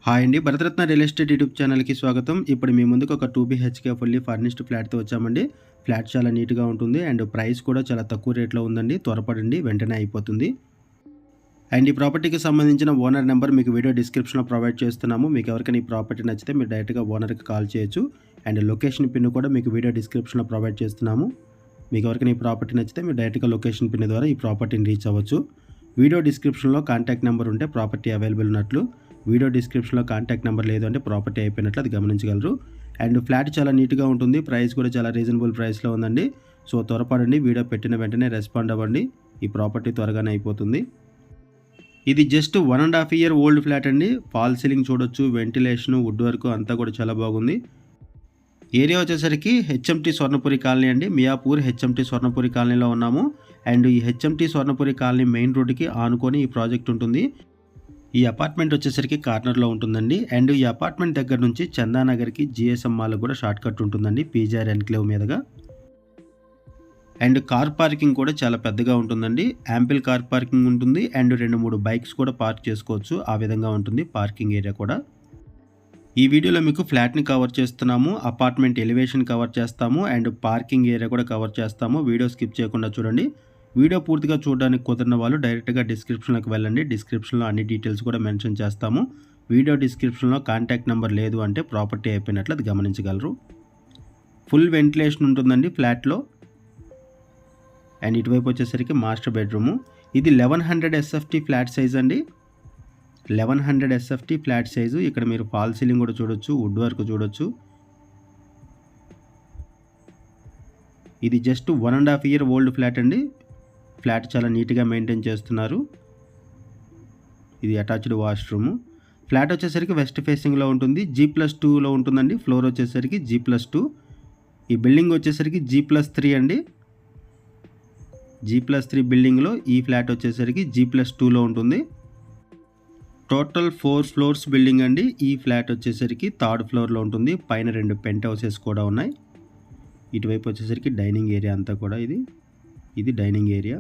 Hi అండి. Bharat Ratna real estate YouTube ఛానల్‌కి స్వాగతం. ఇప్పుడు మీ ముందుకు ఒక 2 బీహెచ్‌కే ఫుల్లీ ఫర్నిష్డ్ ఫ్లాట్‌తో వచ్చామండి. ఫ్లాట్ చాలా నీట్‌గా ఉంటుంది అండ్ ప్రైస్ కూడా చాలా తక్కువ రేట్‌లో ఉందండి. త్వరపడండి, వెంటనే అయిపోతుంది. అండ్ ఈ ప్రాపర్టీకి సంబంధించిన ఓనర్ నెంబర్ మీకు వీడియో డిస్క్రిప్షన్‌లో ప్రొవైడ్ చేస్తున్నాము. మీకు ఎవరికైనా ఈ ప్రాపర్టీ నచ్చితే మీరు డైరెక్ట్‌గా ఓనర్‌కి కాల్ చేయొచ్చు. అండ్ లొకేషన్ పిన్ కూడా మీకు వీడియో డిస్క్రిప్షన్‌లో ప్రొవైడ్ చేస్తున్నాము. మీకు ఎవరికైనా ఈ ప్రాపర్టీ నచ్చితే మీరు డైరెక్ట్‌గా లొకేషన్ పిన్ ద్వారా ఈ ప్రాపర్టీని రీచ్ అవ్వచ్చు. వీడియో డిస్క్రిప్షన్‌లో కాంటాక్ట్ నెంబర్ ఉంటే ప్రాపర్టీ అవైలబుల్ ఉన్నట్లు. వీడియో డిస్క్రిప్షన్‌లో కాంటాక్ట్ నెంబర్ లేదు అంటే ప్రాపర్టీ అయిపోయినట్లు అది గమనించగలరు. అండ్ ఫ్లాట్ చాలా నీట్‌గా ఉంటుంది. ప్రైస్ కూడా చాలా రీజనబుల్ ప్రైస్‌లో ఉందండి. సో త్వరపడండి, వీడియో పెట్టిన వెంటనే రెస్పాండ్ అవ్వండి. ఈ ప్రాపర్టీ త్వరగానే అయిపోతుంది. ఇది జస్ట్ 1.5 ఇయర్ ఓల్డ్ ఫ్లాట్ అండి. ఫాల్ సీలింగ్ చూడొచ్చు, వెంటిలేషన్, వుడ్ వర్క్ అంతా కూడా చాలా బాగుంది. ఏరియా వచ్చేసరికి హెచ్ఎంటీ స్వర్ణపురి కాలనీ అండి. మియాపూర్ హెచ్ఎంటీ స్వర్ణపురి కాలనీలో ఉన్నాము. అండ్ ఈ హెచ్ఎంటీ స్వర్ణపురి కాలనీ మెయిన్ రోడ్డుకి ఆనుకొని ఈ ప్రాజెక్ట్ ఉంటుంది. ఈ అపార్ట్మెంట్ వచ్చేసరికి కార్నర్లో ఉంటుందండి. అండ్ ఈ అపార్ట్మెంట్ దగ్గర నుంచి చందానగర్కి జిఎస్ఎం మాల్ కూడా షార్ట్ కట్ ఉంటుందండి పీజీఆర్ ఎన్క్లేవ్ మీదుగా. అండ్ కార్ పార్కింగ్ కూడా చాలా పెద్దగా ఉంటుందండి. యాంపిల్ కార్ పార్కింగ్ ఉంటుంది అండ్ 2-3 బైక్స్ కూడా పార్క్ చేసుకోవచ్చు. ఆ విధంగా ఉంటుంది పార్కింగ్ ఏరియా కూడా. ఈ వీడియోలో మీకు ఫ్లాట్ని కవర్ చేస్తున్నాము, అపార్ట్మెంట్ ఎలివేషన్ కవర్ చేస్తాము అండ్ పార్కింగ్ ఏరియా కూడా కవర్ చేస్తాము. వీడియో స్కిప్ చేయకుండా చూడండి. వీడియో పూర్తిగా చూడడానికి కుదిరిన వాళ్ళు డైరెక్ట్గా డిస్క్రిప్షన్లోకి వెళ్ళండి. డిస్క్రిప్షన్లో అన్ని డీటెయిల్స్ కూడా మెన్షన్ చేస్తాము. వీడియో డిస్క్రిప్షన్లో కాంటాక్ట్ నెంబర్ లేదు అంటే ప్రాపర్టీ అయిపోయినట్లు అది గమనించగలరు. ఫుల్ వెంటిలేషన్ ఉంటుందండి ఫ్లాట్లో. అండ్ ఇటువైపు వచ్చేసరికి మాస్టర్ బెడ్రూము. ఇది 1100 ఎస్ఎఫ్టీ ఫ్లాట్ సైజ్ అండి. 1100 ఎస్ఎఫ్టీ ఫ్లాట్ సైజు. ఇక్కడ మీరు ఫాల్ సీలింగ్ కూడా చూడొచ్చు, వుడ్ వర్క్ చూడొచ్చు. ఇది జస్ట్ 1.5 ఇయర్ ఓల్డ్ ఫ్లాట్ అండి. ఫ్లాట్ చాలా నీట్గా మెయింటైన్ చేస్తున్నారు. ఇది అటాచ్డ్ వాష్రూము. ఫ్లాట్ వచ్చేసరికి వెస్ట్ ఫేసింగ్లో ఉంటుంది. G+2లో ఉంటుందండి. ఫ్లోర్ వచ్చేసరికి G+2. ఈ బిల్డింగ్ వచ్చేసరికి G+3 అండి. G+3 బిల్డింగ్లో ఈ ఫ్లాట్ వచ్చేసరికి G+2లో ఉంటుంది. టోటల్ 4 ఫ్లోర్స్ బిల్డింగ్ అండి. ఈ ఫ్లాట్ వచ్చేసరికి 3rd ఫ్లోర్లో ఉంటుంది. పైన 2 పెంట్ హౌసెస్ కూడా ఉన్నాయి. ఇటువైపు వచ్చేసరికి డైనింగ్ ఏరియా అంతా కూడా ఇది డైనింగ్ ఏరియా.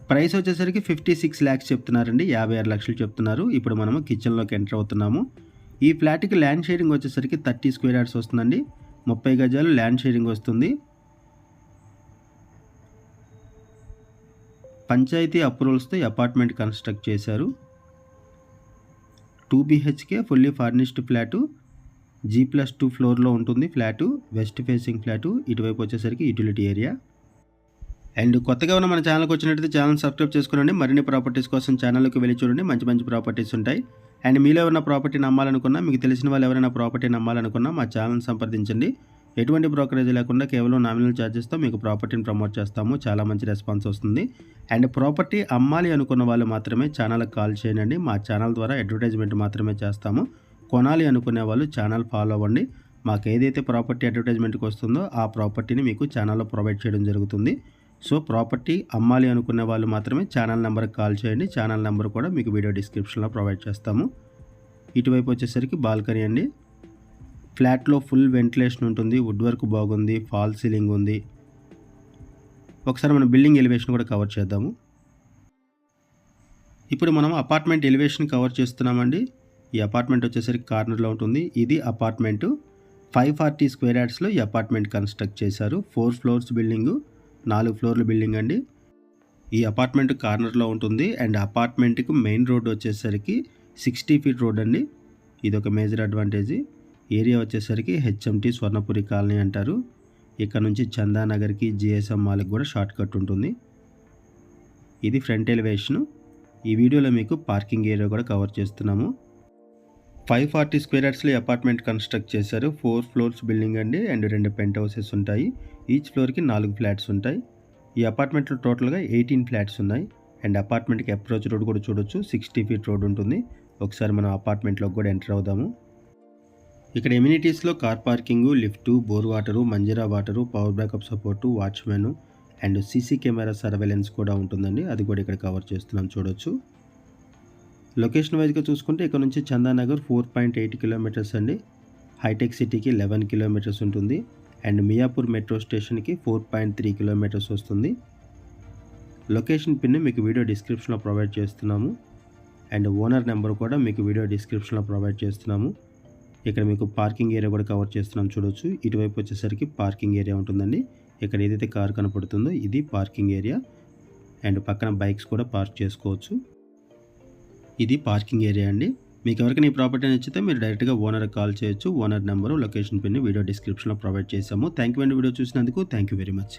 ప్రైస్ వచ్చేసరికి 56 lakhs చెప్తున్నారండి. 56 లక్షలు చెప్తున్నారు. ఇప్పుడు మనము కిచెన్లోకి ఎంటర్ అవుతున్నాము. ఈ ఫ్లాట్కి ల్యాండ్ షేరింగ్ వచ్చేసరికి 30 స్క్వేర్ యార్డ్స్ వస్తుందండి. 30 గజాలు ల్యాండ్ షేరింగ్ వస్తుంది. పంచాయతీ అప్రూవల్స్తో ఈ అపార్ట్మెంట్ కన్స్ట్రక్ట్ చేశారు. 2 BHK fully furnished flat. G+2 ఫ్లోర్లో ఉంటుంది ఫ్లాటు. West facing flat. ఇటువైపు వచ్చేసరికి యూటిలిటీ ఏరియా. అండ్ కొత్తగా ఉన్న మన ఛానల్కి వచ్చినట్టయితే ఛానల్ సబ్స్క్రైబ్ చేసుకోండి. మరిన్ని ప్రాపర్టీస్ కోసం ఛానల్కి వెళ్ళి చూడండి. మంచి మంచి ప్రాపర్టీస్ ఉంటాయి. అండ్ మీలో ఎవరైనా ప్రాపర్టీ నమ్మాలనుకున్నా, మీకు తెలిసిన వాళ్ళు ఎవరైనా ప్రాపర్టీ నమ్మాలనుకున్నా మా ఛానల్ని సంప్రదించండి. ఎటువంటి బ్రోకరేజ్ లేకుండా కేవలం నామినల్ ఛార్జెస్తో మీకు ప్రాపర్టీని ప్రమోట్ చేస్తాము. చాలా మంచి రెస్పాన్స్ వస్తుంది. అండ్ ప్రాపర్టీ అమ్మాలి అనుకున్న వాళ్ళు మాత్రమే ఛానల్కి కాల్ చేయండి. మా ఛానల్ ద్వారా అడ్వర్టైజ్మెంట్ మాత్రమే చేస్తాము. కొనాలి అనుకునే వాళ్ళు ఛానల్ ఫాలో అవ్వండి. మాకు ఏదైతే ప్రాపర్టీ అడ్వర్టైజ్మెంట్కి వస్తుందో ఆ ప్రాపర్టీని మీకు ఛానల్లో ప్రొవైడ్ చేయడం జరుగుతుంది. సో ప్రాపర్టీ అమ్మాలి అనుకునే వాళ్ళు మాత్రమే ఛానల్ నెంబర్కి కాల్ చేయండి. ఛానల్ నెంబర్ కూడా మీకు వీడియో డిస్క్రిప్షన్లో ప్రొవైడ్ చేస్తాము. ఇటువైపు వచ్చేసరికి బాల్కనీ అండి. ఫ్లాట్లో ఫుల్ వెంటిలేషన్ ఉంటుంది. వుడ్ వర్క్ బాగుంది. ఫాల్ సీలింగ్ ఉంది. ఒకసారి మనం బిల్డింగ్ ఎలివేషన్ కూడా కవర్ చేద్దాము. ఇప్పుడు మనం అపార్ట్మెంట్ ఎలివేషన్ కవర్ చేస్తున్నామండి. ఈ అపార్ట్మెంట్ వచ్చేసరికి కార్నర్లో ఉంటుంది. ఇది అపార్ట్మెంటు 540 స్క్వేర్ యార్డ్స్లో ఈ అపార్ట్మెంట్ కన్స్ట్రక్ట్ చేశారు. 4 ఫ్లోర్స్ బిల్డింగు, 4 ఫ్లోర్ల బిల్డింగ్ అండి. ఈ అపార్ట్మెంట్ కార్నర్లో ఉంటుంది. అండ్ అపార్ట్మెంట్కి మెయిన్ రోడ్ వచ్చేసరికి 60 ఫీట్ రోడ్ అండి. ఇది ఒక మేజర్ అడ్వాంటేజ్. ఏరియా వచ్చేసరికి హెచ్ఎంటీ స్వర్ణపురి కాలనీ అంటారు. ఇక్కడ నుంచి చందానగర్కి జిఎస్ఎం మాల్కి కూడా షార్ట్ కట్ ఉంటుంది. ఇది ఫ్రంట్ ఎలివేషను. ఈ వీడియోలో మీకు పార్కింగ్ ఏరియా కూడా కవర్ చేస్తున్నాము. 540 స్క్వేర్ యార్డ్స్లో ఈ అపార్ట్మెంట్ కన్స్ట్రక్ట్ చేశారు. 4 ఫ్లోర్స్ బిల్డింగ్ అండి. అండ్ 2 పెంట్ హౌసెస్ ఉంటాయి. ఈచ్ ఫ్లోర్కి 4 ఫ్లాట్స్ ఉంటాయి. ఈ అపార్ట్మెంట్లో టోటల్గా 18 ఫ్లాట్స్ ఉన్నాయి. అండ్ అపార్ట్మెంట్కి అప్రోచ్ రోడ్ కూడా చూడొచ్చు. 60 ఫీట్ రోడ్ ఉంటుంది. ఒకసారి మనం అపార్ట్మెంట్లోకి కూడా ఎంటర్ అవుదాము. ఇక్కడ ఎమ్యూనిటీస్లో car parking, lift, bore water, Manjeera water, power backup support, watchmen and CC camera surveillance కూడా ఉంటుందండి. అది కూడా ఇక్కడ కవర్ చేస్తున్నాం చూడొచ్చు. లొకేషన్ వైజ్గా చూసుకుంటే ఇక్కడ నుంచి చందానగర్ 4.8 కిలోమీటర్స్ అండి. హైటెక్ సిటీకి 11 కిలోమీటర్స్ ఉంటుంది. అండ్ మియాపూర్ మెట్రో స్టేషన్కి 4.3 కిలోమీటర్స్ వస్తుంది. లొకేషన్ పిన్ మీకు వీడియో డిస్క్రిప్షన్లో ప్రొవైడ్ చేస్తున్నాము. అండ్ ఓనర్ నెంబర్ కూడా మీకు వీడియో డిస్క్రిప్షన్లో ప్రొవైడ్ చేస్తున్నాము. ఇక్కడ మీకు పార్కింగ్ ఏరియా కూడా కవర్ చేస్తున్నాం చూడొచ్చు. ఇటువైపు వచ్చేసరికి పార్కింగ్ ఏరియా ఉంటుందండి. ఇక్కడ ఏదైతే కార్ కనపడుతుందో ఇది పార్కింగ్ ఏరియా అండ్ పక్కన బైక్స్ కూడా పార్క్ చేసుకోవచ్చు. ఇది పార్కింగ్ ఏరియా అండి. మీకు ఎవరికైనా ఈ ప్రాపర్టీ నచ్చితే మీరు డైరెక్ట్గా ఓనర్కి కాల్ చేయొచ్చు. Owner number, location pin video డిస్క్రిప్షన్లో ప్రొవైడ్ చేసాము. థ్యాంక్ యూ అండి వీడియో చూసినందుకు. Thank you very much.